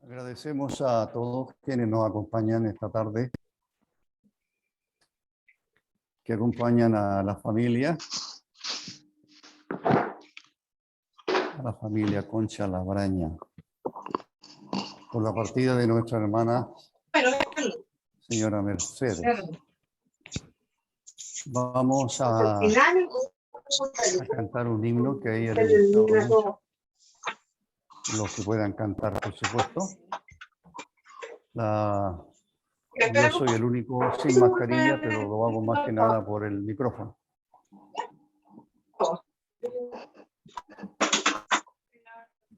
Agradecemos a todos quienes nos acompañan esta tarde, que acompañan a la familia Concha Labraña, por la partida de nuestra hermana señora Mercedes. Vamos a cantar un himno que a ella le gustaba mucho. Los que puedan cantar, por supuesto. Yo soy el único sin mascarilla, pero lo hago más que nada por el micrófono.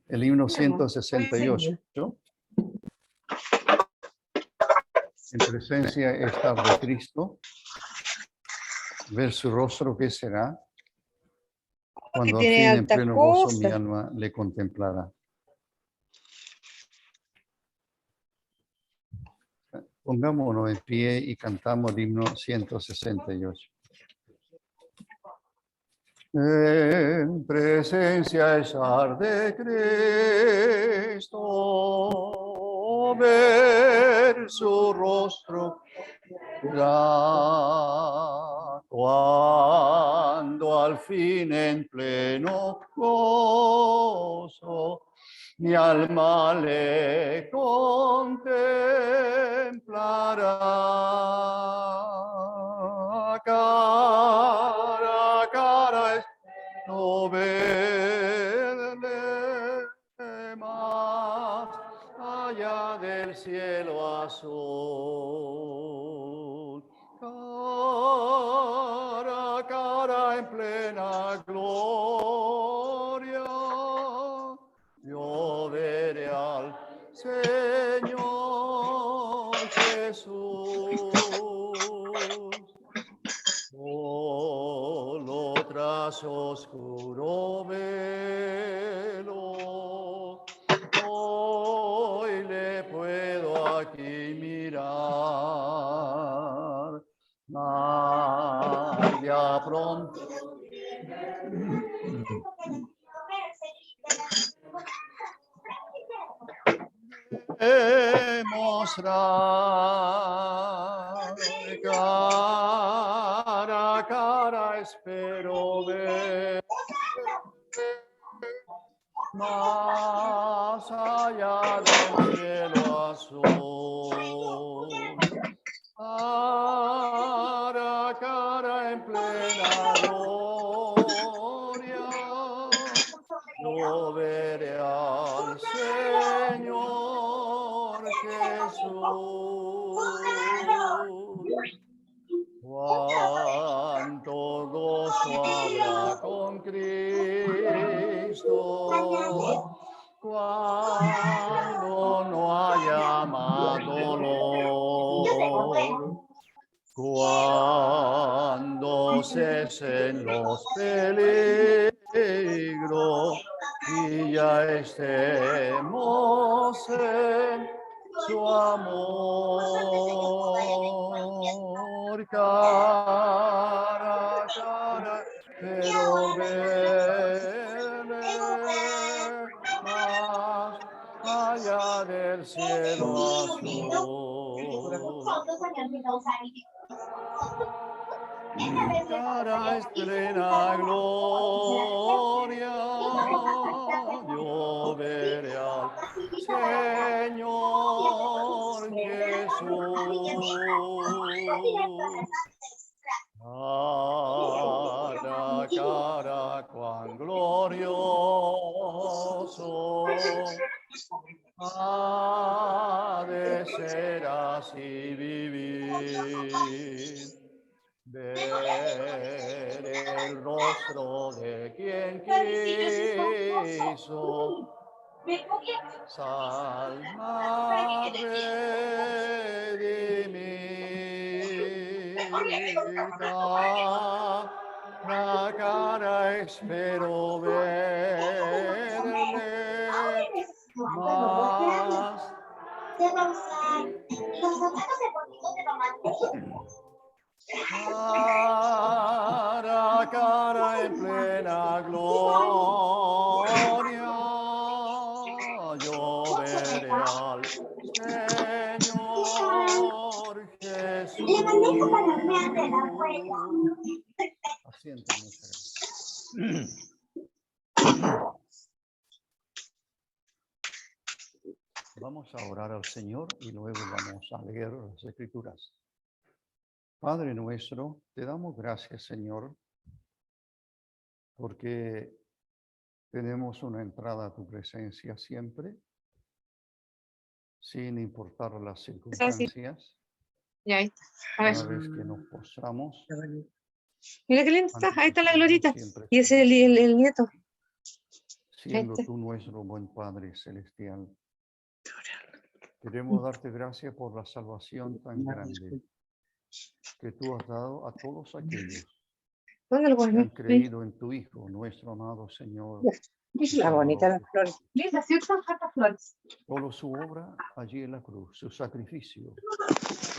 El himno 168. En presencia está de Cristo. Ver su rostro, ¿qué será? Cuando al fin en pleno gozo mi alma le contemplará. Pongámonos en pie y cantamos el himno 168. En presencia estar de Cristo, ver su rostro, cuando al fin en pleno gozo mi alma le contemplará. Cara a cara es no verle más allá del cielo azul. Cara a cara en plena gloria, yo veré al Señor Jesús. Solo tras oscuro velo, hoy le puedo aquí mirar. Mas ya pronto mostrar cara a cara, espero ver más allá del cielo azul. Cara a cara en plena gloria, yo veré al Señor Jesús. Cuánto gozo habrá con Cristo, cuando no haya más dolor, cuando cesen los peligros y ya estemos en su amor. Cara a cara, pero verle más allá del cielo azul. Cara es plena gloria, yo veré al Señor Jesús. Cara a cara, cuán glorioso ha de ser así vivir. Ver el rostro de quien quiso salvar, redimir. Cara a cara espero verle más. Cara a cara en plena gloria, yo veré al al Señor Jesús. Asiente, mujer. Vamos a orar al Señor y luego vamos a leer las Escrituras. Padre nuestro, te damos gracias, Señor, porque tenemos una entrada a tu presencia siempre, sin importar las circunstancias. Ya, ahí está. A ver. Una vez que nos postramos. Mira qué lindo está. Ahí está la glorita. glorita. Y ese es el nieto. Siendo tú nuestro buen Padre celestial, queremos darte gracias por la salvación tan grande que tú has dado a todos aquellos ¿Dónde lo que han pones? creído en tu Hijo, nuestro amado Señor. Dice la bonita las flores. Linda, sí, son hartas flores. Solo su obra allí en la cruz, su sacrificio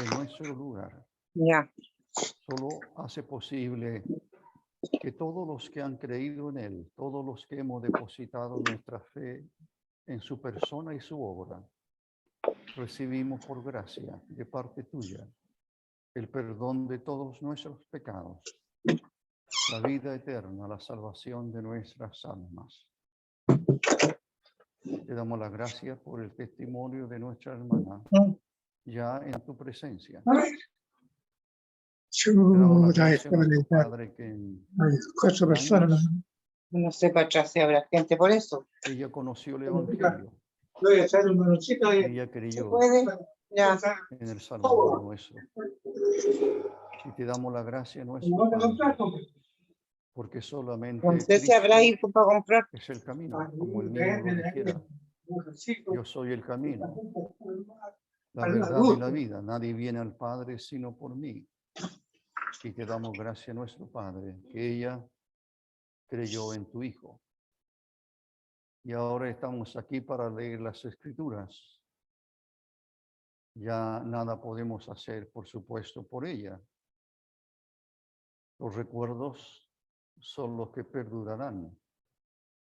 en nuestro lugar, Ya. solo hace posible que todos los que han creído en Él, todos los que hemos depositado nuestra fe en su persona y su obra, recibimos por gracia de parte tuya el perdón de todos nuestros pecados, la vida eterna, la salvación de nuestras almas. Te damos la gracia por el testimonio de nuestra hermana, ya en tu presencia. Te damos la gracia, nuestro Padre, que en años, No sé para atrás si habrá gente por eso. ella conoció el Evangelio. Ella creyó Ya. en el Salvador nuestro. Y te damos la gracia, nuestro Padre, porque solamente No sé si habrá ido para comprar. es el camino, como el niño lo dijera. Yo soy el camino, la verdad y la vida. Nadie viene al Padre sino por mí. Y te damos gracias, nuestro Padre, que ella creyó en tu Hijo. Y ahora estamos aquí para leer las Escrituras. Ya nada podemos hacer, por supuesto, por ella. Los recuerdos son los que perdurarán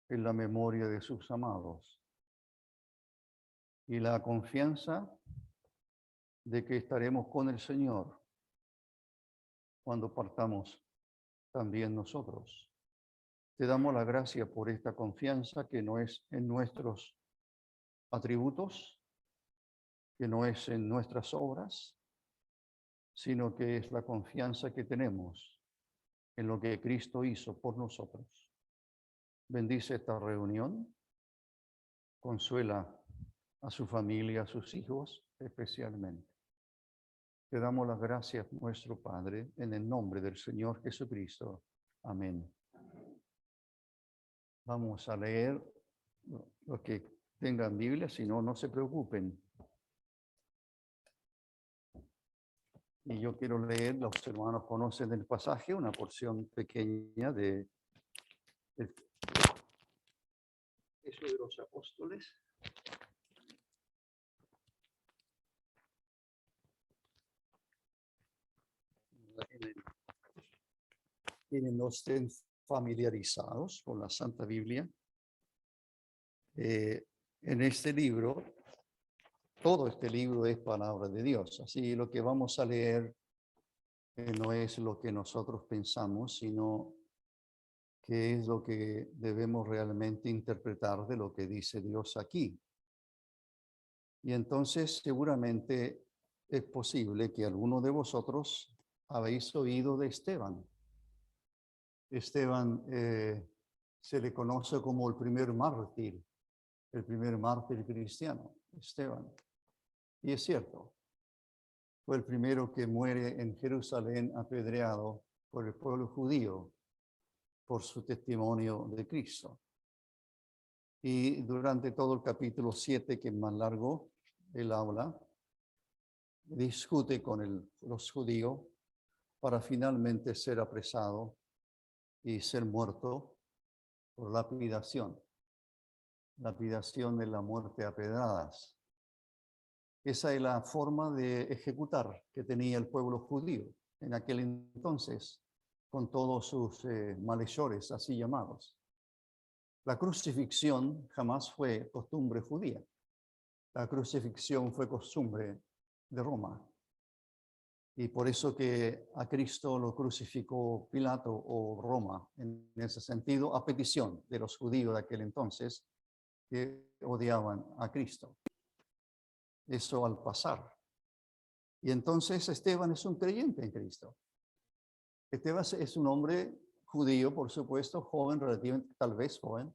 en la memoria de sus amados. Y la confianza de que estaremos con el Señor cuando partamos también nosotros. Te damos la gracia por esta confianza que no es en nuestros atributos, que no es en nuestras obras, sino que es la confianza que tenemos en lo que Cristo hizo por nosotros. Bendice esta reunión, consuela a su familia, a sus hijos especialmente. Te damos las gracias, nuestro Padre, en el nombre del Señor Jesucristo. Amén. Vamos a leer los que tengan Biblia, si no, no se preocupen. Y yo quiero leer, los hermanos conocen el pasaje, una porción pequeña de eso de los apóstoles. Quienes no estén familiarizados con la Santa Biblia, en este libro, todo este libro es palabra de Dios. Así lo que vamos a leer no es lo que nosotros pensamos, sino que es lo que debemos realmente interpretar de lo que dice Dios aquí. Y entonces seguramente es posible que alguno de vosotros habéis oído de Esteban. Esteban se le conoce como el primer mártir cristiano, Esteban. Y es cierto, fue el primero que muere en Jerusalén apedreado por el pueblo judío por su testimonio de Cristo. Y durante todo el capítulo 7, que es más largo, él habla, discute con los judíos para finalmente ser apresado y ser muerto por lapidación de la muerte a pedradas. Esa es la forma de ejecutar que tenía el pueblo judío en aquel entonces, con todos sus malhechores, así llamados. La crucifixión jamás fue costumbre judía. La crucifixión fue costumbre de Roma. Y por eso que a Cristo lo crucificó Pilato o Roma, en ese sentido, a petición de los judíos de aquel entonces que odiaban a Cristo. Eso al pasar. Y entonces Esteban es un creyente en Cristo. Esteban es un hombre judío, por supuesto, joven, relativamente, tal vez joven,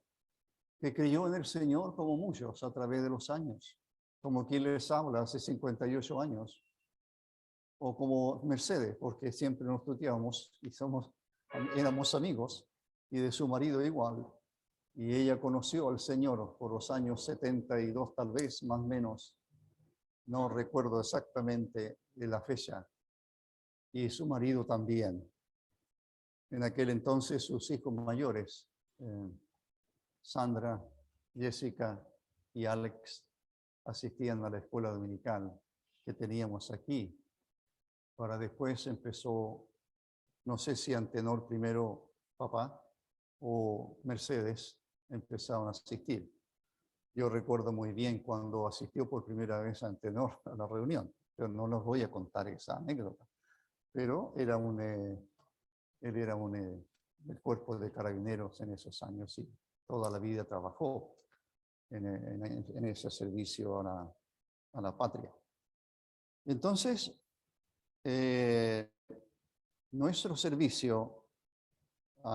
que creyó en el Señor como muchos a través de los años, como quien les habla hace 58 años, o como Mercedes, porque siempre nos tuteábamos y éramos amigos, y de su marido igual, y ella conoció al Señor por los años 72 tal vez, más o menos, no recuerdo exactamente de la fecha, y su marido también. En aquel entonces sus hijos mayores, Sandra, Jessica y Alex, asistían a la escuela dominical que teníamos aquí. Para después empezó, no sé si Antenor primero, papá, o Mercedes, empezaron a asistir. Yo recuerdo muy bien cuando asistió por primera vez Antenor a la reunión. Yo no les voy a contar esa anécdota, pero él era del cuerpo de carabineros en esos años y toda la vida trabajó en ese servicio a la patria. Entonces, nuestro servicio,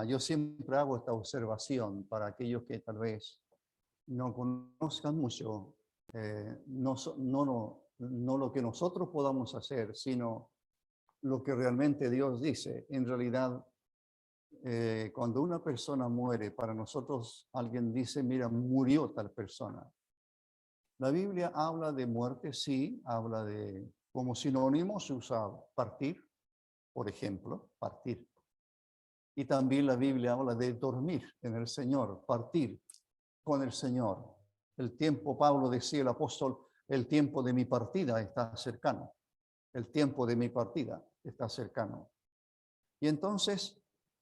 yo siempre hago esta observación para aquellos que tal vez no conozcan mucho, no lo que nosotros podamos hacer, sino lo que realmente Dios dice. En realidad, cuando una persona muere, para nosotros alguien dice, mira, murió tal persona. La Biblia habla de muerte, sí, habla de, como sinónimo se usa partir, por ejemplo, partir. Y también la Biblia habla de dormir en el Señor, partir con el Señor. El tiempo, Pablo decía el apóstol, el tiempo de mi partida está cercano. El tiempo de mi partida está cercano. Y entonces,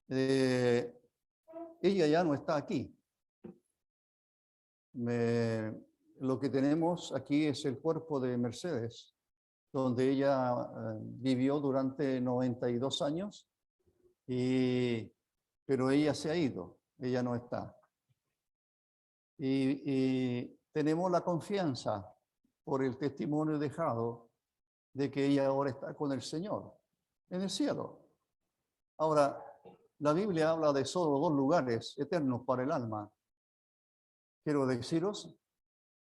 ella ya no está aquí. Lo que tenemos aquí es el cuerpo de Mercedes, donde ella vivió durante 92 años, pero ella se ha ido, ella no está. Y tenemos la confianza por el testimonio dejado de que ella ahora está con el Señor, en el cielo. Ahora, la Biblia habla de solo 2 lugares eternos para el alma. Quiero deciros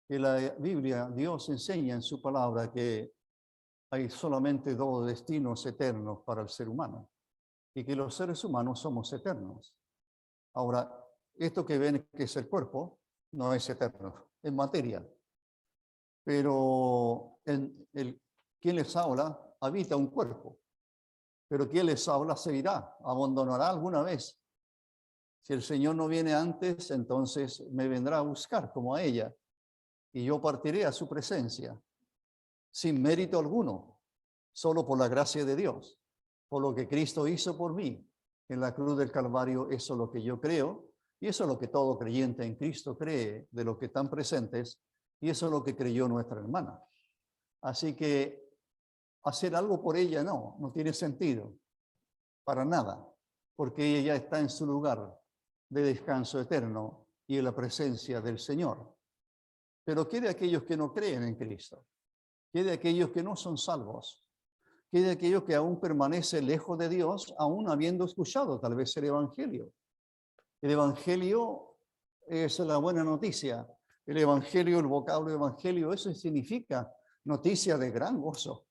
que la Biblia, Dios enseña en su palabra que hay solamente 2 destinos eternos para el ser humano y que los seres humanos somos eternos. Ahora, esto que ven que es el cuerpo no es eterno, es materia. Pero quien les habla habita un cuerpo. Pero quien les habla se irá, abandonará alguna vez. Si el Señor no viene antes, entonces me vendrá a buscar como a ella. Y yo partiré a su presencia, sin mérito alguno, solo por la gracia de Dios, por lo que Cristo hizo por mí en la cruz del Calvario. Eso es lo que yo creo, y eso es lo que todo creyente en Cristo cree de los que están presentes, y eso es lo que creyó nuestra hermana. Así que hacer algo por ella no tiene sentido, para nada, porque ella ya está en su lugar de descanso eterno y en la presencia del Señor. Pero ¿qué de aquellos que no creen en Cristo? ¿Qué de aquellos que no son salvos? ¿Qué de aquellos que aún permanecen lejos de Dios, aún habiendo escuchado tal vez el Evangelio? El Evangelio es la buena noticia. El Evangelio, el vocablo Evangelio, eso significa noticia de gran gozo.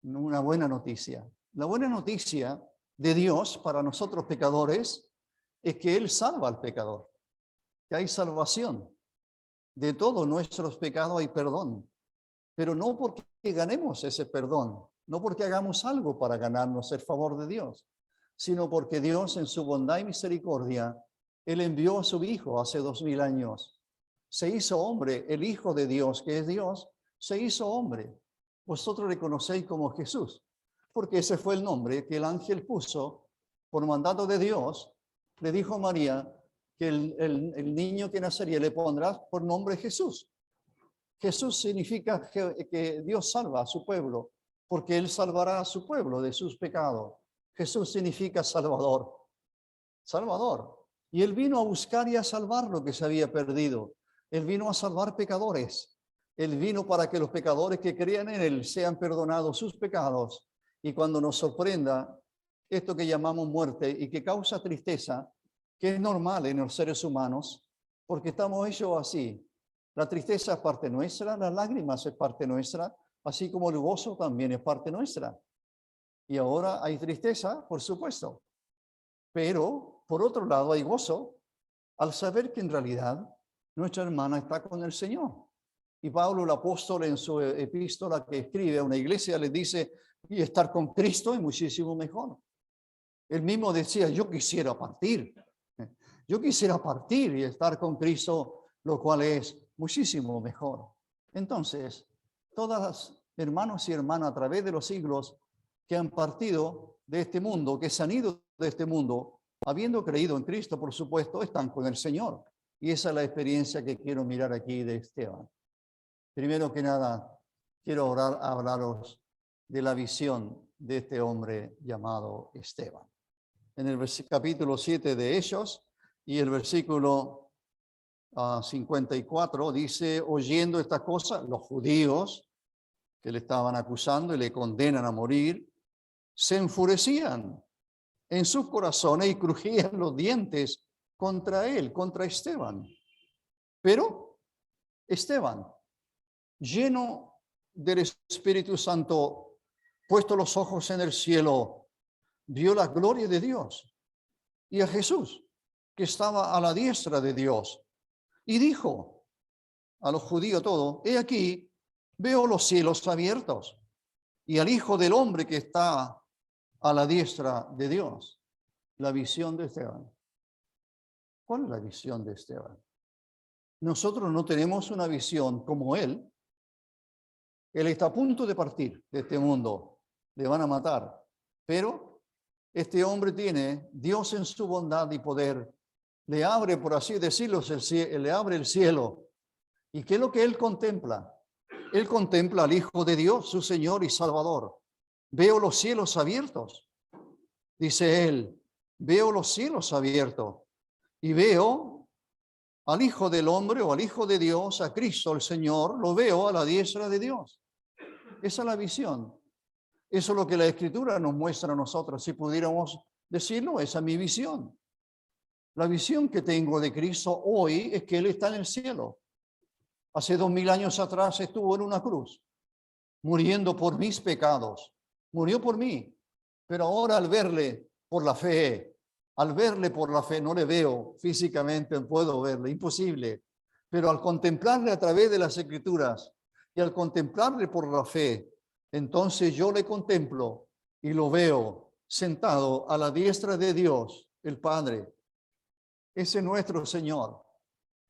Una buena noticia. La buena noticia de Dios para nosotros pecadores es que Él salva al pecador, que hay salvación. De todos nuestros pecados hay perdón, pero no porque ganemos ese perdón, no porque hagamos algo para ganarnos el favor de Dios, sino porque Dios en su bondad y misericordia, Él envió a su Hijo hace 2000 años. Se hizo hombre, el Hijo de Dios, que es Dios, se hizo hombre. Vosotros le conocéis como Jesús, porque ese fue el nombre que el ángel puso por mandato de Dios. Le dijo a María que el niño que nacería le pondrás por nombre Jesús. Jesús significa que Dios salva a su pueblo, porque Él salvará a su pueblo de sus pecados. Jesús significa Salvador. Salvador. Y Él vino a buscar y a salvar lo que se había perdido. Él vino a salvar pecadores. Él vino para que los pecadores que crean en Él sean perdonados sus pecados. Y cuando nos sorprenda esto que llamamos muerte y que causa tristeza, que es normal en los seres humanos, porque estamos hechos así. La tristeza es parte nuestra, las lágrimas es parte nuestra, así como el gozo también es parte nuestra. Y ahora hay tristeza, por supuesto. Pero, por otro lado, hay gozo al saber que en realidad nuestra hermana está con el Señor. Y Pablo, el apóstol, en su epístola que escribe a una iglesia, le dice, y estar con Cristo es muchísimo mejor. Él mismo decía, yo quisiera partir. Yo quisiera partir y estar con Cristo, lo cual es muchísimo mejor. Entonces, todas las hermanos y hermanas a través de los siglos que han partido de este mundo, que se han ido de este mundo, habiendo creído en Cristo, por supuesto, están con el Señor. Y esa es la experiencia que quiero mirar aquí de Esteban. Primero que nada, quiero hablaros de la visión de este hombre llamado Esteban. En el capítulo 7 de Hechos y el versículo 54 dice, oyendo estas cosas, los judíos que le estaban acusando y le condenan a morir, se enfurecían en sus corazones y crujían los dientes contra él, contra Esteban. Pero Esteban, lleno del Espíritu Santo, puesto los ojos en el cielo, vio la gloria de Dios y a Jesús, que estaba a la diestra de Dios, y dijo a los judíos todo, he aquí, veo los cielos abiertos y al Hijo del Hombre que está a la diestra de Dios. La visión de Esteban. ¿Cuál es la visión de Esteban? Nosotros no tenemos una visión como él. Él está a punto de partir de este mundo. Le van a matar. Pero este hombre tiene Dios en su bondad y poder. Le abre, por así decirlo, le abre el cielo. ¿Y qué es lo que él contempla? Él contempla al Hijo de Dios, su Señor y Salvador. Veo los cielos abiertos, dice él. Veo los cielos abiertos y veo al Hijo del Hombre o al Hijo de Dios, a Cristo el Señor, lo veo a la diestra de Dios. Esa es la visión. Eso es lo que la Escritura nos muestra a nosotros. Si pudiéramos decirlo, esa es mi visión. La visión que tengo de Cristo hoy es que Él está en el cielo. Hace 2000 años atrás estuvo en una cruz, muriendo por mis pecados. Murió por mí. Pero ahora al verle por la fe, no le veo físicamente, puedo verle, imposible. Pero al contemplarle a través de las Escrituras y al contemplarle por la fe, entonces yo le contemplo y lo veo sentado a la diestra de Dios, el Padre. Ese es nuestro Señor.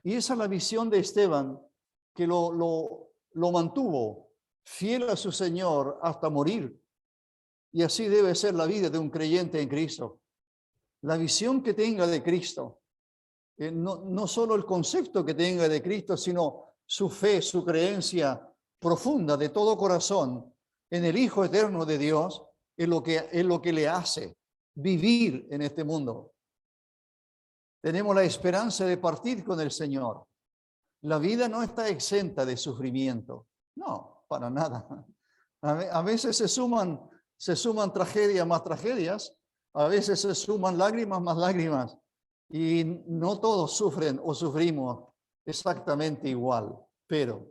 Y esa es la visión de Esteban, que lo mantuvo fiel a su Señor hasta morir. Y así debe ser la vida de un creyente en Cristo. La visión que tenga de Cristo, no solo el concepto que tenga de Cristo, sino su fe, su creencia profunda de todo corazón en el Hijo eterno de Dios, es lo que le hace vivir en este mundo. Tenemos la esperanza de partir con el Señor. La vida no está exenta de sufrimiento. No, para nada. A veces se suman tragedias más tragedias, a veces se suman lágrimas más lágrimas, y no todos sufren o sufrimos exactamente igual, pero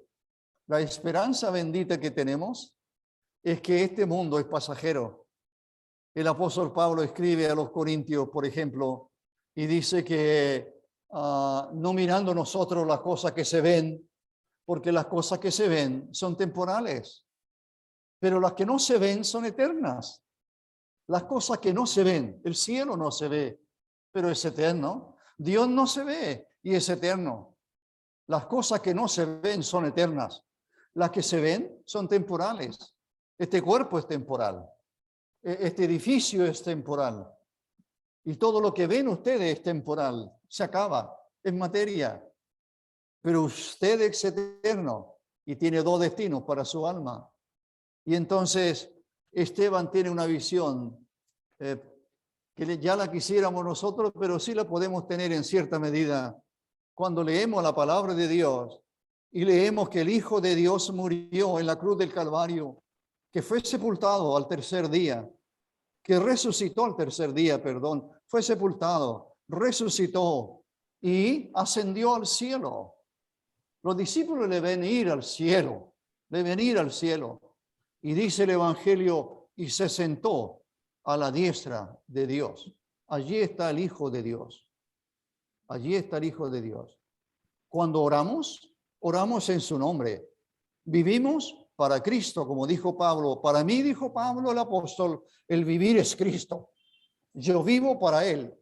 la esperanza bendita que tenemos es que este mundo es pasajero. El apóstol Pablo escribe a los Corintios, por ejemplo, y dice que no mirando nosotros las cosas que se ven, porque las cosas que se ven son temporales, pero las que no se ven son eternas. Las cosas que no se ven, el cielo no se ve, pero es eterno. Dios no se ve y es eterno. Las cosas que no se ven son eternas. Las que se ven son temporales. Este cuerpo es temporal. Este edificio es temporal. Y todo lo que ven ustedes es temporal. Se acaba, es materia. Pero usted es eterno. y tiene dos destinos para su alma. Y entonces Esteban tiene una visión que ya la quisiéramos nosotros, pero sí la podemos tener en cierta medida cuando leemos la palabra de Dios y leemos que el Hijo de Dios murió en la cruz del Calvario, que fue sepultado al tercer día, que resucitó al tercer día, perdón, fue sepultado, resucitó y ascendió al cielo. Los discípulos le ven ir al cielo, le ven ir al cielo. Y dice el Evangelio, y se sentó a la diestra de Dios. Allí está el Hijo de Dios. Allí está el Hijo de Dios. Cuando oramos, oramos en su nombre. Vivimos para Cristo, como dijo Pablo. Para mí, dijo Pablo el apóstol, el vivir es Cristo. Yo vivo para Él.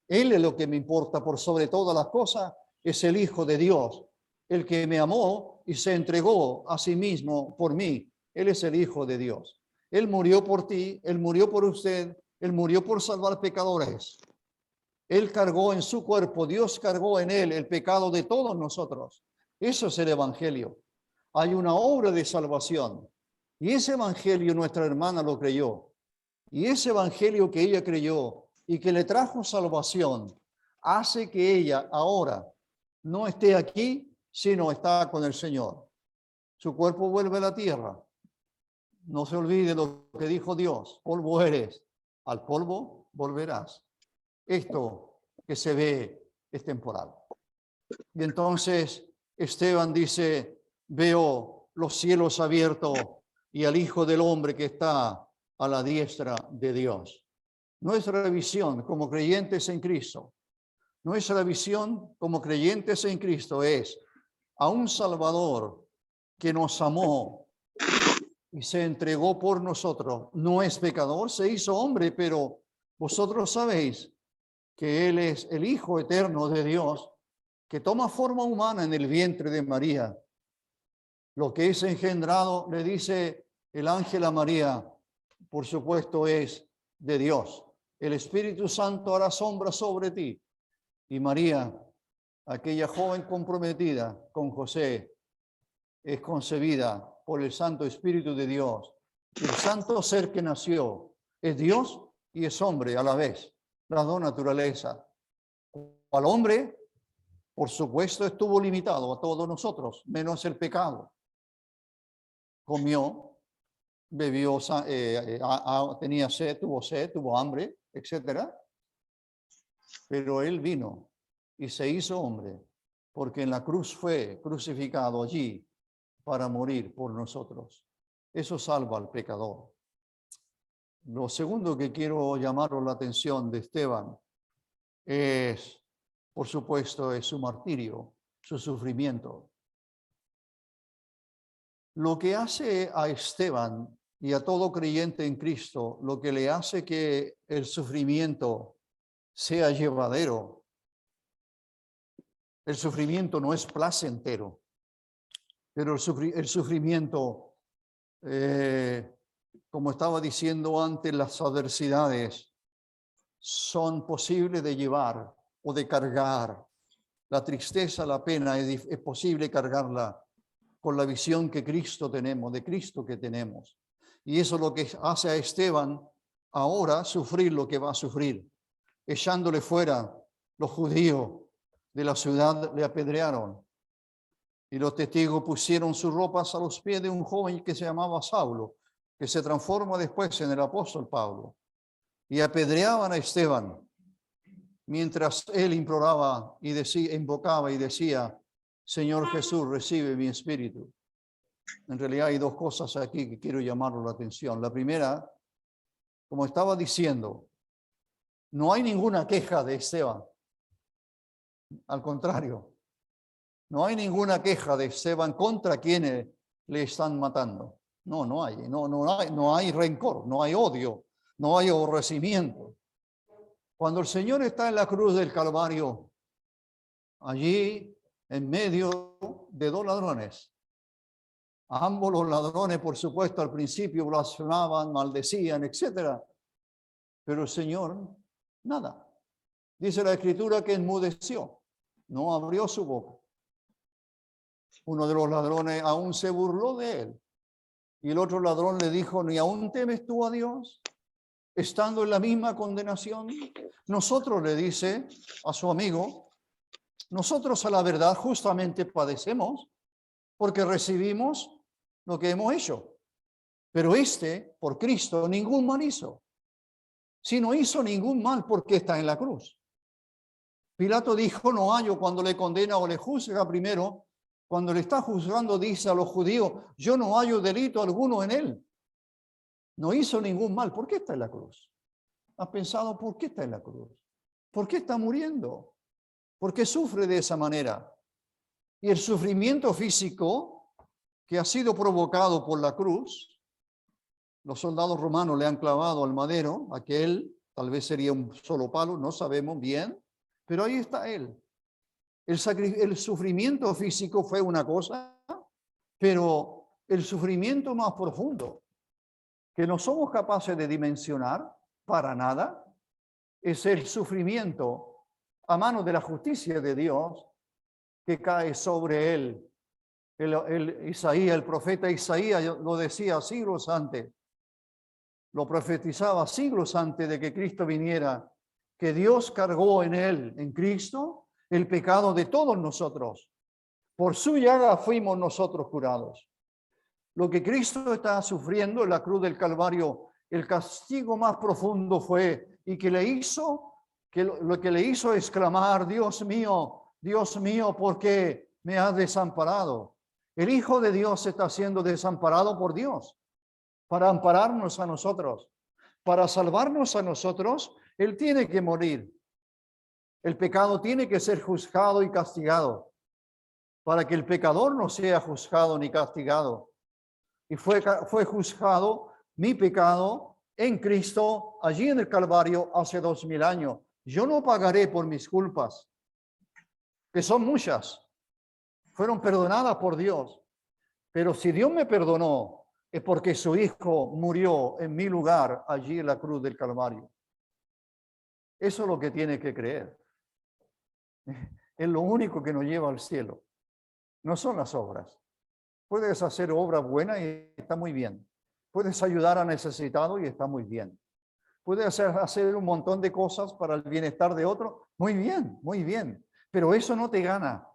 Él es lo que me importa por sobre todas las cosas, es el Hijo de Dios, el que me amó y se entregó a sí mismo por mí. Él es el Hijo de Dios. Él murió por ti, Él murió por usted, Él murió por salvar pecadores. Él cargó en su cuerpo, Dios cargó en Él el pecado de todos nosotros. Eso es el Evangelio. Hay una obra de salvación. Y ese Evangelio nuestra hermana lo creyó. Y ese Evangelio que ella creyó y que le trajo salvación, hace que ella ahora no esté aquí, sino está con el Señor. Su cuerpo vuelve a la tierra. No se olvide lo que dijo Dios. Polvo eres, al polvo volverás. Esto que se ve es temporal. Y entonces Esteban dice, veo los cielos abiertos y al Hijo del Hombre que está a la diestra de Dios. Nuestra visión como creyentes en Cristo, nuestra visión como creyentes en Cristo es a un Salvador que nos amó y se entregó por nosotros. No es pecador, se hizo hombre, pero vosotros sabéis que Él es el Hijo eterno de Dios, que toma forma humana en el vientre de María. Lo que es engendrado, le dice el ángel a María, por supuesto es de Dios. El Espíritu Santo hará sombra sobre ti. Y María, aquella joven comprometida con José, es concebida por el Santo Espíritu de Dios. El santo ser que nació es Dios y es hombre a la vez, las dos naturalezas. Al hombre, por supuesto, estuvo limitado a todos nosotros, menos el pecado. Comió, bebió, tenía sed, tuvo hambre, etc. Pero él vino y se hizo hombre, porque en la cruz fue crucificado allí para morir por nosotros. Eso salva al pecador. Lo segundo que quiero llamaros la atención de Esteban es, por supuesto, es su martirio, su sufrimiento. Lo que hace a Esteban y a todo creyente en Cristo, lo que le hace que el sufrimiento sea llevadero. El sufrimiento no es placentero, pero el sufrimiento, como estaba diciendo antes, las adversidades son posibles de llevar o de cargar. La tristeza, la pena, es posible cargarla con la visión que Cristo tenemos, de Cristo que tenemos. Y eso es lo que hace a Esteban ahora sufrir lo que va a sufrir. Echándole fuera, los judíos de la ciudad le apedrearon. Y los testigos pusieron sus ropas a los pies de un joven que se llamaba Saulo, que se transforma después en el apóstol Pablo. Y apedreaban a Esteban, mientras él imploraba y decía, invocaba y decía, Señor Jesús, recibe mi espíritu. En realidad hay dos cosas aquí que quiero llamarle la atención. La primera, como estaba diciendo, no hay ninguna queja de Esteban. Al contrario, no hay ninguna queja de Esteban contra quienes le están matando. No hay rencor, no hay odio, no hay aborrecimiento. Cuando el Señor está en la cruz del Calvario, allí en medio de dos ladrones, ambos los ladrones, por supuesto, al principio blasfemaban, maldecían, etc. Pero el Señor, nada. Dice la Escritura que enmudeció, no abrió su boca. Uno de los ladrones aún se burló de él. Y el otro ladrón le dijo, ¿ni aún temes tú a Dios, estando en la misma condenación? Nosotros, le dice a su amigo, nosotros a la verdad justamente padecemos porque recibimos lo que hemos hecho. Pero por Cristo, ningún mal hizo. Si no hizo ningún mal, ¿por qué está en la cruz? Pilato dijo, no hallo cuando le condena o le juzga primero. Cuando le está juzgando, dice a los judíos, yo no hallo delito alguno en él. No hizo ningún mal. ¿Por qué está en la cruz? ¿Has pensado por qué está en la cruz? ¿Por qué está muriendo? ¿Por qué sufre de esa manera? Y el sufrimiento físico que ha sido provocado por la cruz, los soldados romanos le han clavado al madero, aquel tal vez sería un solo palo, no sabemos bien, pero ahí está él. El sufrimiento físico fue una cosa, pero el sufrimiento más profundo, que no somos capaces de dimensionar para nada, es el sufrimiento a mano de la justicia de Dios que cae sobre él. El profeta Isaías lo decía siglos antes, lo profetizaba siglos antes de que Cristo viniera, que Dios cargó en él, en Cristo, el pecado de todos nosotros. Por su llaga fuimos nosotros curados. Lo que Cristo está sufriendo en la cruz del Calvario, el castigo más profundo fue, y que le hizo, lo que le hizo es clamar, Dios mío, ¿por qué me has desamparado? El Hijo de Dios está siendo desamparado por Dios para ampararnos a nosotros, para salvarnos a nosotros. Él tiene que morir. El pecado tiene que ser juzgado y castigado para que el pecador no sea juzgado ni castigado. Y fue juzgado mi pecado en Cristo, allí en el Calvario, hace 2000 años. Yo no pagaré por mis culpas, que son muchas. Fueron perdonadas por Dios. Pero si Dios me perdonó, es porque su Hijo murió en mi lugar, allí en la cruz del Calvario. Eso es lo que tiene que creer. Es lo único que nos lleva al cielo. No son las obras. Puedes hacer obras buenas y está muy bien. Puedes ayudar a necesitados y está muy bien. Puedes hacer un montón de cosas para el bienestar de otro. Muy bien, muy bien. Pero eso no te gana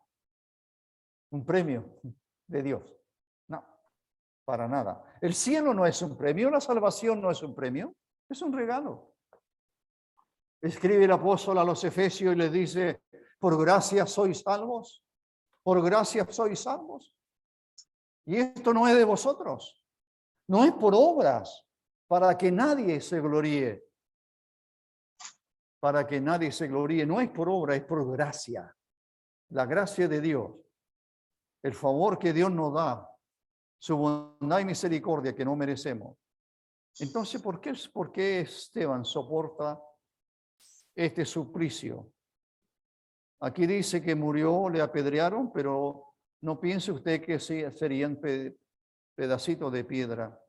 un premio de Dios. No, para nada. El cielo no es un premio, la salvación no es un premio, es un regalo. Escribe el apóstol a los Efesios y les dice, por gracia sois salvos, por gracia sois salvos. Y esto no es de vosotros, no es por obras, para que nadie se gloríe. Para que nadie se gloríe, no es por obra, es por gracia. La gracia de Dios, el favor que Dios nos da, su bondad y misericordia que no merecemos. Entonces, ¿por qué Esteban soporta este suplicio? Aquí dice que murió, le apedrearon, pero no piense usted que serían pedacitos de piedra.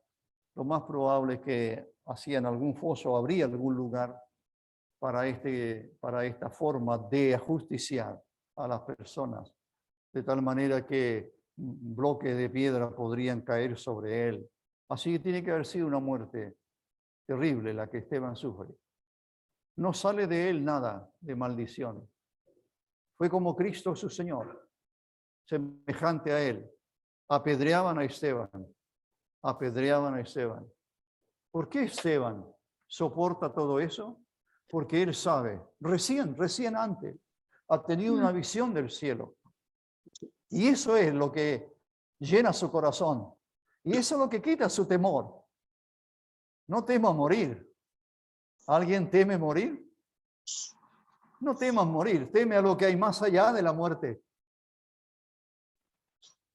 Lo más probable es que hacían algún foso, habría algún lugar para esta forma de ajusticiar a las personas, de tal manera que bloques de piedra podrían caer sobre él. Así que tiene que haber sido una muerte terrible la que Esteban sufre. No sale de él nada de maldición. Fue como Cristo su Señor, semejante a él. Apedreaban a Esteban. Apedreaban a Esteban. ¿Por qué Esteban soporta todo eso? Porque él sabe, recién antes, ha tenido una visión del cielo. Y eso es lo que llena su corazón. Y eso es lo que quita su temor. No tema morir. ¿Alguien teme morir? No temas morir, teme a lo que hay más allá de la muerte.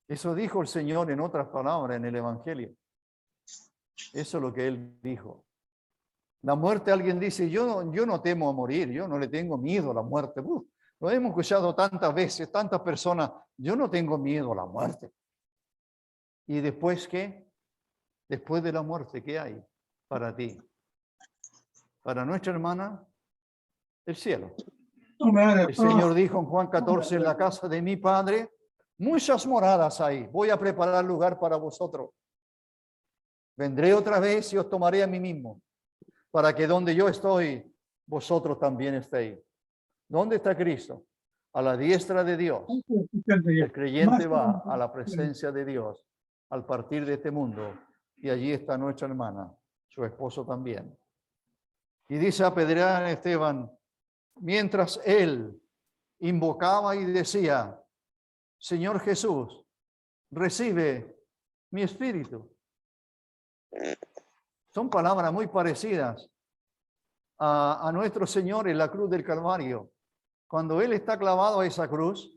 Eso dijo el Señor en otras palabras en el Evangelio. Eso es lo que Él dijo. La muerte, alguien dice, yo no temo a morir, yo no le tengo miedo a la muerte. Lo hemos escuchado tantas veces, tantas personas, yo no tengo miedo a la muerte. ¿Y después qué? Después de la muerte, ¿qué hay para ti? Para nuestra hermana, el cielo. El Señor dijo en Juan 14, en la casa de mi Padre muchas moradas hay. Voy a preparar lugar para vosotros. Vendré otra vez y os tomaré a mí mismo, para que donde yo estoy, vosotros también estéis. ¿Dónde está Cristo? A la diestra de Dios. El creyente va a la presencia de Dios al partir de este mundo, y allí está nuestra hermana, su esposo también. Y dice apedrear a Esteban, mientras él invocaba y decía, Señor Jesús, recibe mi espíritu. Son palabras muy parecidas a nuestro Señor en la cruz del Calvario. Cuando Él está clavado a esa cruz,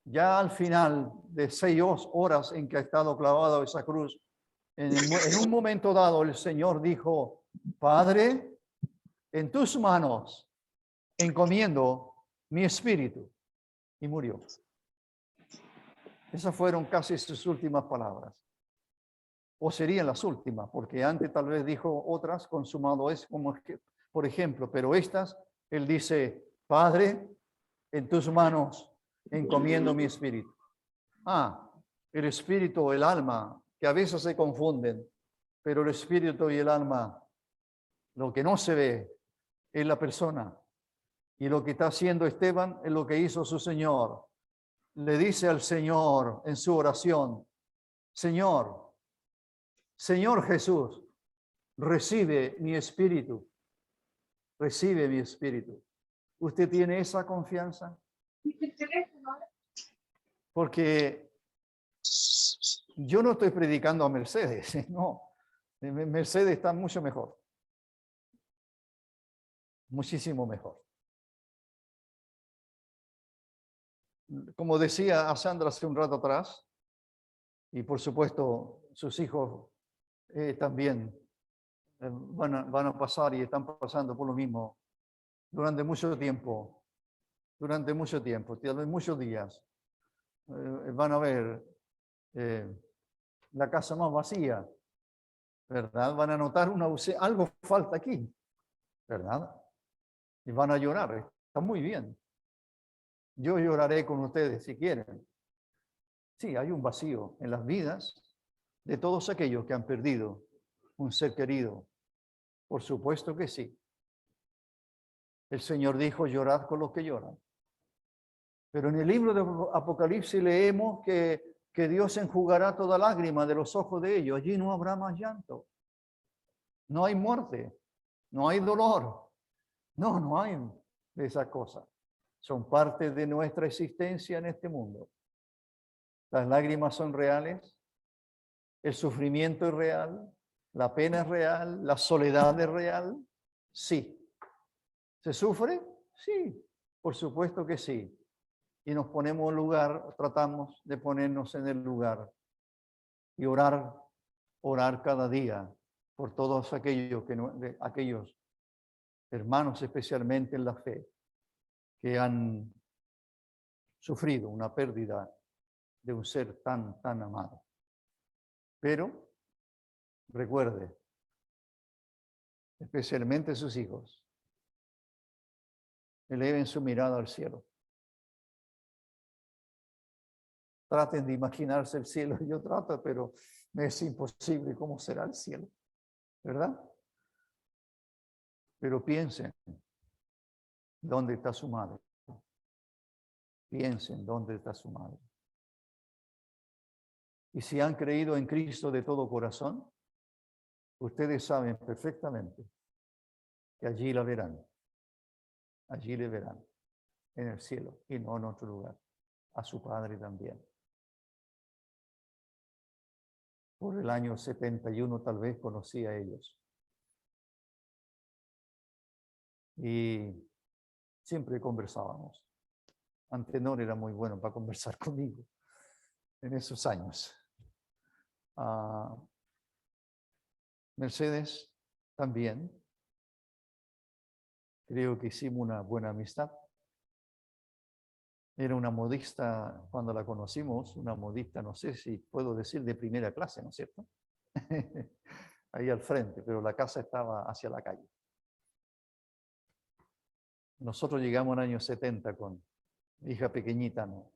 ya al final de 6 horas en que ha estado clavado a esa cruz, en un momento dado el Señor dijo, Padre, en tus manos encomiendo mi espíritu. Y murió. Esas fueron casi sus últimas palabras. O serían las últimas, porque antes tal vez dijo otras, consumado es, como por ejemplo, pero estas, Él dice, Padre, en tus manos encomiendo mi espíritu. El espíritu, el alma, que a veces se confunden, pero el espíritu y el alma, lo que no se ve es la persona. Y lo que está haciendo Esteban es lo que hizo su Señor. Le dice al Señor en su oración, Señor Jesús, recibe mi espíritu. Recibe mi espíritu. ¿Usted tiene esa confianza? Porque yo no estoy predicando a Mercedes, no. Mercedes está mucho mejor. Muchísimo mejor. Como decía a Sandra hace un rato atrás, y por supuesto sus hijos también van a pasar y están pasando por lo mismo durante mucho tiempo, tal vez muchos días. Van a ver la casa más vacía, ¿verdad? Van a notar algo falta aquí, ¿verdad? Y van a llorar, está muy bien. Yo lloraré con ustedes si quieren. Sí, hay un vacío en las vidas de todos aquellos que han perdido un ser querido. Por supuesto que sí. El Señor dijo, llorad con los que lloran. Pero en el libro de Apocalipsis leemos que Dios enjugará toda lágrima de los ojos de ellos. Allí no habrá más llanto. No hay muerte. No hay dolor. No hay de esas cosas. Son parte de nuestra existencia en este mundo. Las lágrimas son reales. El sufrimiento es real. La pena es real. La soledad es real. Sí. ¿Se sufre? Sí. Por supuesto que sí. Y nos ponemos en lugar, tratamos de ponernos en el lugar y orar cada día por todos aquellos hermanos, especialmente en la fe, que han sufrido una pérdida de un ser tan amado. Pero recuerde, especialmente sus hijos, eleven su mirada al cielo. Traten de imaginarse el cielo. Yo trato, pero me es imposible cómo será el cielo, ¿verdad? Pero piensen, ¿dónde está su madre? Piensen, ¿dónde está su madre? Y si han creído en Cristo de todo corazón, ustedes saben perfectamente que allí la verán. Allí le verán, en el cielo y no en otro lugar. A su padre también. Por el año 71 tal vez conocí a ellos. Y siempre conversábamos. Antenor era muy bueno para conversar conmigo en esos años. Mercedes también. Creo que hicimos una buena amistad. Era una modista, cuando la conocimos, una modista, no sé si puedo decir de primera clase, ¿no es cierto? Ahí al frente, pero la casa estaba hacia la calle. Nosotros llegamos en el año 70 con hija pequeñita, ¿no?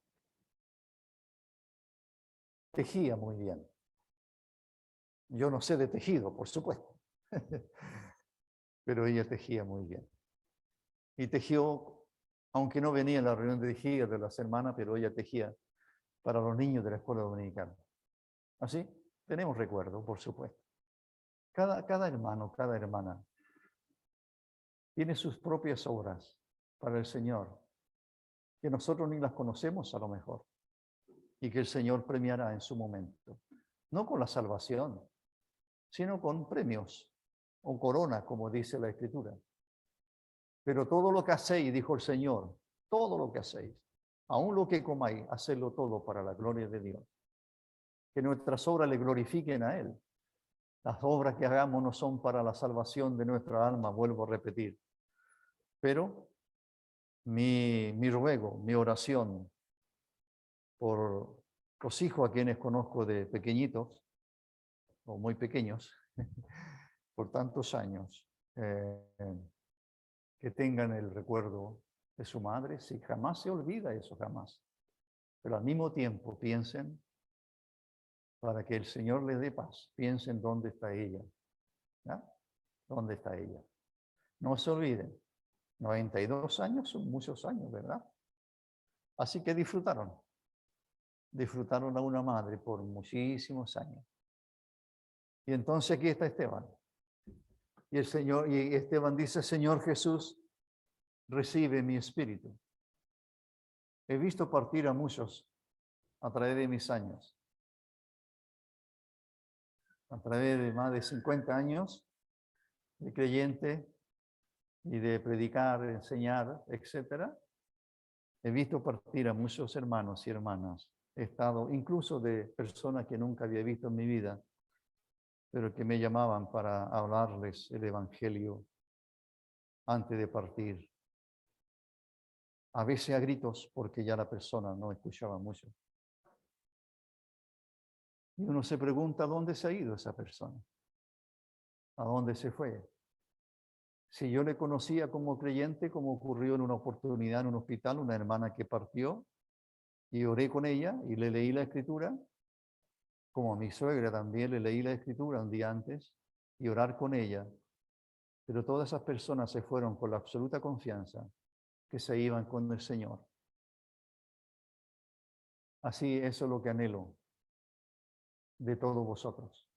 tejía muy bien. Yo no sé de tejido, por supuesto, pero ella tejía muy bien. Y tejió, aunque no venía a la reunión de tejidas de las hermanas, pero ella tejía para los niños de la escuela dominical. Así, tenemos recuerdo, por supuesto. Cada hermano, cada hermana tiene sus propias obras para el Señor, que nosotros ni las conocemos a lo mejor, y que el Señor premiará en su momento. No con la salvación, sino con premios o corona, como dice la Escritura. Pero todo lo que hacéis, dijo el Señor, todo lo que hacéis, aun lo que comáis, hacedlo todo para la gloria de Dios. Que nuestras obras le glorifiquen a Él. Las obras que hagamos no son para la salvación de nuestra alma, vuelvo a repetir. Pero mi ruego, mi oración por los hijos a quienes conozco de pequeñitos, o muy pequeños, por tantos años, que tengan el recuerdo de su madre, si jamás se olvida eso, jamás. Pero al mismo tiempo piensen, para que el Señor les dé paz, piensen dónde está ella. ¿Ya? ¿Dónde está ella? No se olviden, 92 años son muchos años, ¿verdad? Así que disfrutaron a una madre por muchísimos años. Y entonces aquí está Esteban. Y Esteban dice, Señor Jesús, recibe mi espíritu. He visto partir a muchos a través de mis años. A través de más de 50 años de creyente y de predicar, de enseñar, etc. He visto partir a muchos hermanos y hermanas. He estado incluso de personas que nunca había visto en mi vida, pero que me llamaban para hablarles el Evangelio antes de partir. A veces a gritos, porque ya la persona no escuchaba mucho. Y uno se pregunta, ¿a dónde se ha ido esa persona? ¿A dónde se fue? Si yo le conocía como creyente, como ocurrió en una oportunidad en un hospital, una hermana que partió, y oré con ella y le leí la Escritura, como a mi suegra también le leí la Escritura un día antes, y orar con ella. Pero todas esas personas se fueron con la absoluta confianza que se iban con el Señor. Así, eso es lo que anhelo de todos vosotros.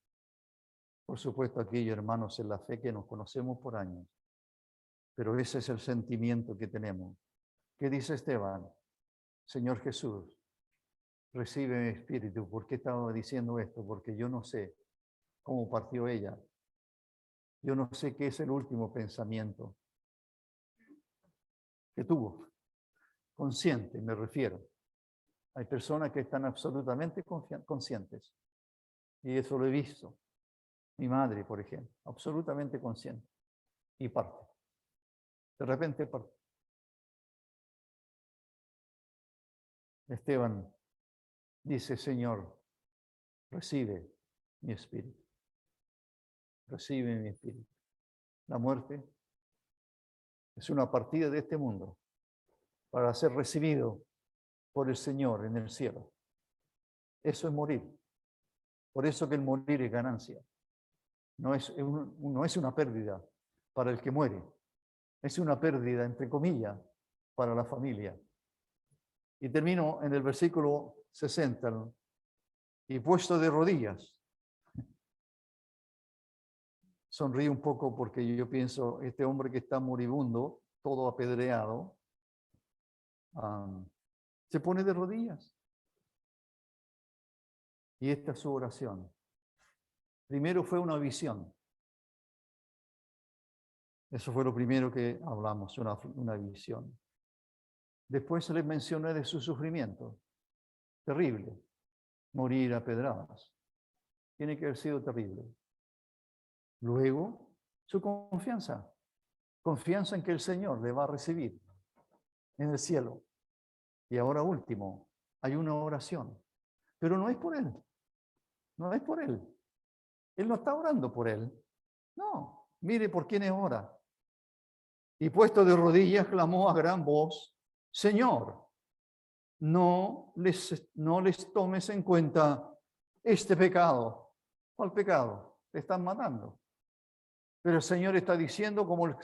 Por supuesto, aquellos hermanos en la fe que nos conocemos por años, pero ese es el sentimiento que tenemos. ¿Qué dice Esteban? Señor Jesús, recibe mi espíritu. ¿Por qué estaba diciendo esto? Porque yo no sé cómo partió ella. Yo no sé qué es el último pensamiento que tuvo. Consciente, me refiero. Hay personas que están absolutamente conscientes. Y eso lo he visto. Mi madre, por ejemplo, absolutamente consciente. Y parte. De repente parte. Esteban dice, Señor, recibe mi espíritu. Recibe mi espíritu. La muerte es una partida de este mundo para ser recibido por el Señor en el cielo. Eso es morir. Por eso que el morir es ganancia. No es una pérdida para el que muere. Es una pérdida, entre comillas, para la familia. Y termino en el versículo 60. ¿No? Y puesto de rodillas. Sonríe un poco porque yo pienso, este hombre que está moribundo, todo apedreado, se pone de rodillas. Y esta es su oración. Primero fue una visión. Eso fue lo primero que hablamos, una visión. Después se les mencionó de su sufrimiento. Terrible. Morir a pedradas. Tiene que haber sido terrible. Luego, su confianza. Confianza en que el Señor le va a recibir en el cielo. Y ahora último, hay una oración. Pero no es por él. No es por él. Él no está orando por él. No. Mire por quién ora. Y puesto de rodillas, clamó a gran voz, Señor, no les tomes en cuenta este pecado. ¿Cuál pecado? Te están matando. Pero el Señor está diciendo, como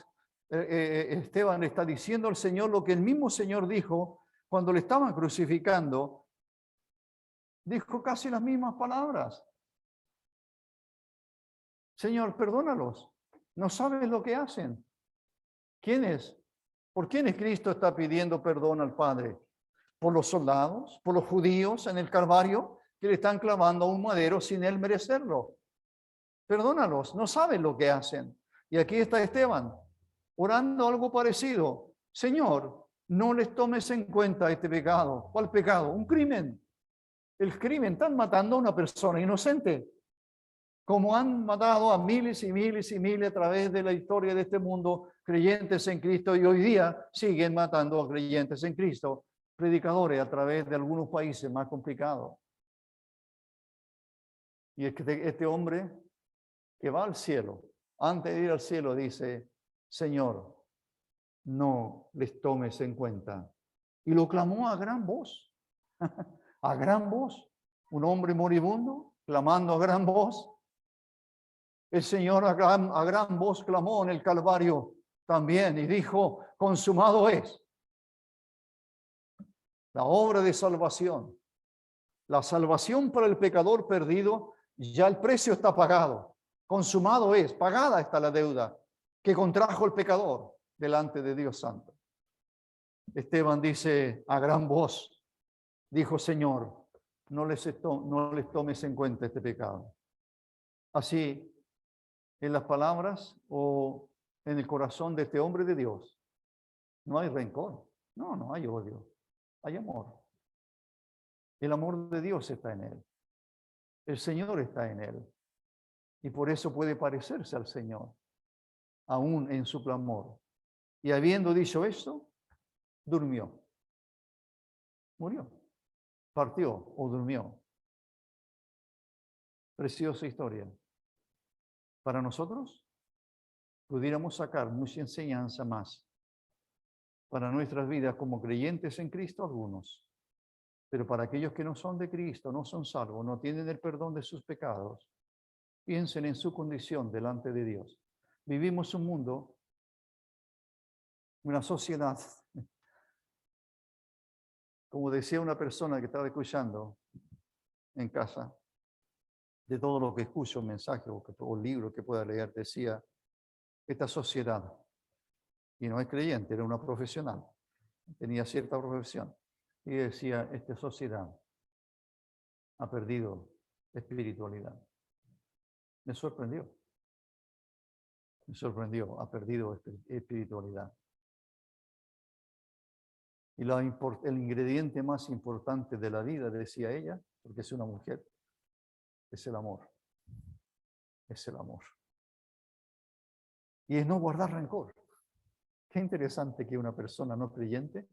Esteban está diciendo al Señor lo que el mismo Señor dijo cuando le estaban crucificando. Dijo casi las mismas palabras. Señor, perdónalos. No saben lo que hacen. ¿Quién es? ¿Por quiénes Cristo está pidiendo perdón al Padre? ¿Por los soldados? ¿Por los judíos en el Calvario que le están clavando a un madero sin él merecerlo? Perdónalos, no saben lo que hacen. Y aquí está Esteban, orando algo parecido. Señor, no les tomes en cuenta este pecado. ¿Cuál pecado? Un crimen. El crimen, están matando a una persona inocente, como han matado a miles y miles y miles a través de la historia de este mundo, creyentes en Cristo, y hoy día siguen matando a creyentes en Cristo, predicadores a través de algunos países más complicados. Y es que este hombre que va al cielo, antes de ir al cielo, dice, Señor, no les tomes en cuenta. Y lo clamó a gran voz, a gran voz. Un hombre moribundo, clamando a gran voz. El Señor a gran voz clamó en el Calvario también y dijo, consumado es. La obra de salvación. La salvación para el pecador perdido, ya el precio está pagado. Consumado es, pagada está la deuda que contrajo el pecador delante de Dios Santo. Esteban dice a gran voz, dijo, Señor, no les tomes en cuenta este pecado. Así, en las palabras o en el corazón de este hombre de Dios, no hay rencor, no hay odio, hay amor. El amor de Dios está en él. El Señor está en él. Y por eso puede parecerse al Señor, aún en su clamor. Y habiendo dicho esto, durmió. Murió. Partió o durmió. Preciosa historia. Para nosotros, pudiéramos sacar mucha enseñanza más para nuestras vidas como creyentes en Cristo algunos. Pero para aquellos que no son de Cristo, no son salvos, no tienen el perdón de sus pecados, piensen en su condición delante de Dios. Vivimos un mundo, una sociedad, como decía una persona que estaba escuchando en casa, de todo lo que escucho, un mensaje o libro que pueda leer, decía, esta sociedad, y no es creyente, era una profesional, tenía cierta profesión, y decía, esta sociedad ha perdido espiritualidad. Me sorprendió, ha perdido espiritualidad. Y el ingrediente más importante de la vida, decía ella, porque es una mujer, es el amor. Es el amor. Y es no guardar rencor. Qué interesante que una persona no creyente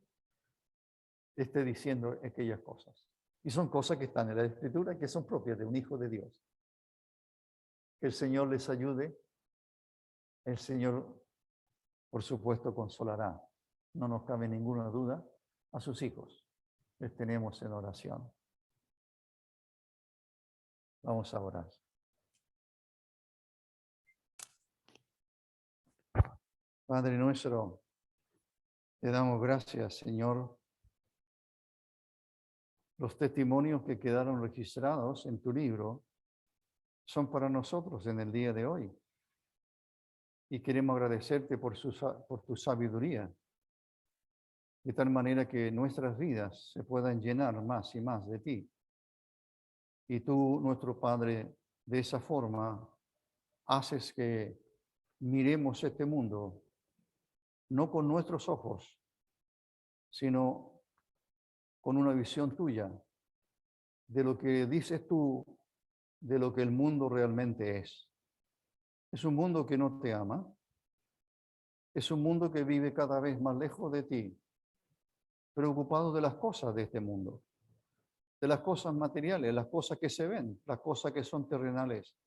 esté diciendo aquellas cosas. Y son cosas que están en la Escritura, que son propias de un hijo de Dios. Que el Señor les ayude. El Señor, por supuesto, consolará. No nos cabe ninguna duda a sus hijos. Les tenemos en oración. Vamos a orar. Padre nuestro, te damos gracias, Señor. Los testimonios que quedaron registrados en tu libro son para nosotros en el día de hoy. Y queremos agradecerte por tu sabiduría, de tal manera que nuestras vidas se puedan llenar más y más de ti. Y tú, nuestro Padre, de esa forma haces que miremos este mundo no con nuestros ojos, sino con una visión tuya de lo que dices tú, de lo que el mundo realmente es. Es un mundo que no te ama. Es un mundo que vive cada vez más lejos de ti, preocupado de las cosas de este mundo, de las cosas materiales, las cosas que se ven, las cosas que son terrenales.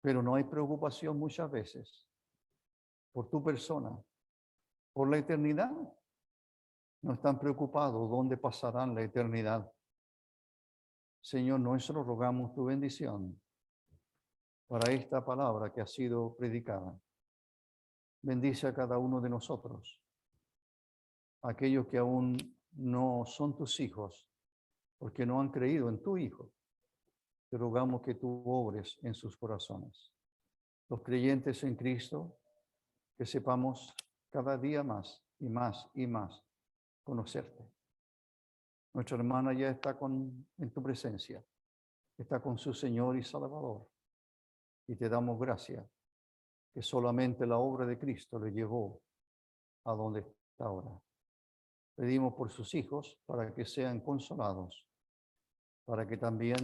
Pero no hay preocupación muchas veces por tu persona, por la eternidad. No están preocupados dónde pasarán la eternidad, Señor nuestro, rogamos tu bendición para esta palabra que ha sido predicada. Bendice a cada uno de nosotros, aquellos que aún no son tus hijos, porque no han creído en tu Hijo. Te rogamos que tú obres en sus corazones. Los creyentes en Cristo, que sepamos cada día más y más y más conocerte. Nuestra hermana ya está en tu presencia, está con su Señor y Salvador. Y te damos gracias que solamente la obra de Cristo le llevó a donde está ahora. Pedimos por sus hijos para que sean consolados, para que también